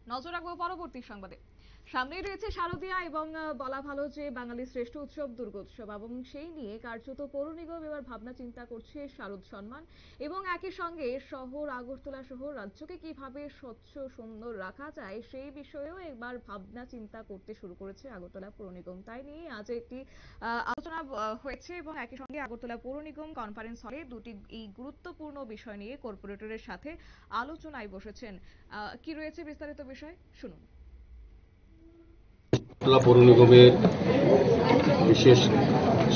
নজর রাখবো পরবর্তী সংবাদে। সামনেই রয়েছে শারদীয়া এবং বলা ভালো যে বাঙালির শ্রেষ্ঠ উৎসব দুর্গোৎসব, এবং সেই নিয়ে কার্যত পৌর নিগম এবার ভাবনা চিন্তা করছে শারদ সম্মান, এবং একই সঙ্গে শহর আগরতলা সহ রাজ্যকে কিভাবে স্বচ্ছ সুন্দর রাখা যায় সেই বিষয়েও এবার ভাবনা চিন্তা করতে শুরু করেছে আগরতলা পৌর নিগম। তাই নিয়ে আজ একটি আলোচনা হয়েছে, এবং একই সঙ্গে আগরতলা পৌর নিগম কনফারেন্স হলে দুটি এই গুরুত্বপূর্ণ বিষয় নিয়ে কর্পোরেটরের সাথে আলোচনায় বসেছেন। কি রয়েছে বিস্তারিত বিষয় শুনুন। আগরতলা পৌর নিগমের বিশেষ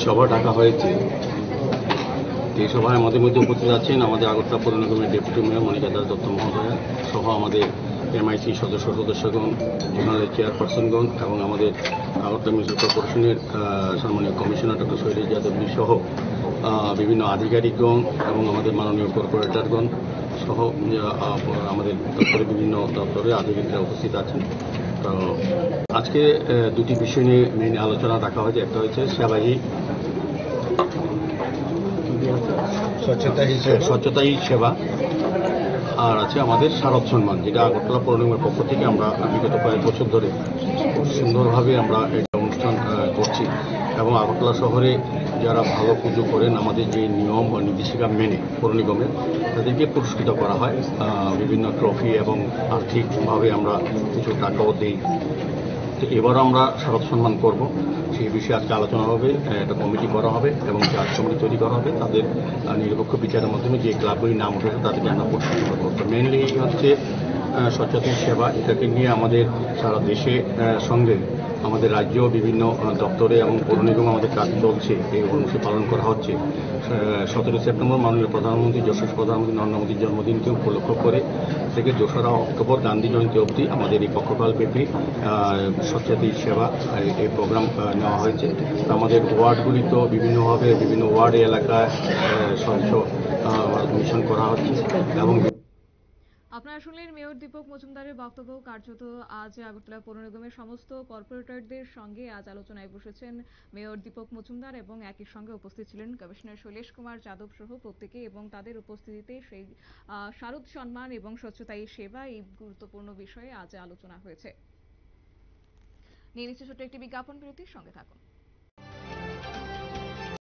সভা ডাকা হয়েছে। এই সভায় আমাদের মধ্যে উপস্থিত আছেন আমাদের আগরতলা পৌর নিগমের ডেপুটি মেয়র মনিকা দাস দত্ত মহোদয়া সহ আমাদের এমআইসি সদস্যগণ, জোনাল চেয়ারপারসনগণ এবং আমাদের আগরতলা মিউনিসিপাল কর্পোরেশনের সম্মানীয় কমিশনার ডক্টর শৈলেশ যাদব সহ বিভিন্ন আধিকারিকগণ এবং আমাদের মাননীয় কর্পোরেটরগণ সহ আমাদের দপ্তরের বিভিন্ন দপ্তরের আধিকারিকরা উপস্থিত আছেন। তো আজকে দুটি বিষয় নিয়ে মেইন আলোচনা রাখা হয়েছে। একটা হচ্ছে সেবাহী স্বচ্ছতাই সেবা, আর আছে আমাদের শারদ সম্মান, যেটা আগরতলা পৌর নিগমের পক্ষ থেকে আমরা বিগত কয়েক বছর ধরে খুব সুন্দরভাবে আমরা একটা অনুষ্ঠান করছি, এবং আগরতলা শহরে যারা ভালো পুজো করেন আমাদের যে নিয়ম বা নির্দেশিকা মেনে পৌর নিগমের, তাদেরকে পুরস্কৃত করা হয় বিভিন্ন ট্রফি এবং আর্থিকভাবে আমরা কিছু টাকাও দিই। তো এবারও আমরা শারদ সম্মান করব, সেই বিষয়ে আজকে আলোচনা হবে, একটা কমিটি করা হবে এবং জাজ কমিটি তৈরি করা হবে। তাদের নিরপেক্ষ বিচারের মাধ্যমে যে ক্লাবগুলির নাম উঠেছে তাদেরকে আমরা পুরস্কৃত করবো। তো মেনলি হচ্ছে সচেতন সেবা, এটাকে নিয়ে আমাদের সারা দেশে সঙ্গে আমাদের রাজ্য বিভিন্ন দপ্তরে এবং পৌর নিগম আমাদের কাজ চলছে, এই কর্মসূচি পালন করা হচ্ছে। 17 সেপ্টেম্বর মাননীয় প্রধানমন্ত্রী যশস্বী প্রধানমন্ত্রী নরেন্দ্র মোদীর জন্মদিনকে উপলক্ষ করে থেকে 2রা অক্টোবর গান্ধী জয়ন্তী অবধি আমাদের এই পক্ষকালব্যাপী স্বচ্ছতা সেবা এই প্রোগ্রাম নেওয়া হয়েছে। আমাদের ওয়ার্ডগুলিতেও বিভিন্নভাবে বিভিন্ন ওয়ার্ড এলাকায় স্বচ্ছ মিশন করা হচ্ছে। এবং আপনারা শুনলেন মেয়র দীপক মজুমদারের বক্তব্য। কার্যত আজ আগরতলা পৌর নিগমের সমস্ত কর্পোরেটরদের সঙ্গে আজ আলোচনায় বসেছেন মেয়র দীপক মজুমদার, এবং একই সঙ্গে উপস্থিত ছিলেন কমিশনার শৈলেশ কুমার যাদব সহ প্রত্যেকে, এবং তাদের উপস্থিতিতে সেই শারদ সম্মান এবং স্বচ্ছতাই সেবা এই গুরুত্বপূর্ণ বিষয়ে আজ আলোচনা হয়েছে। নিয়ে নিচ্ছে ছোট্ট একটি বিজ্ঞাপন বিরতির সঙ্গে থাকুন।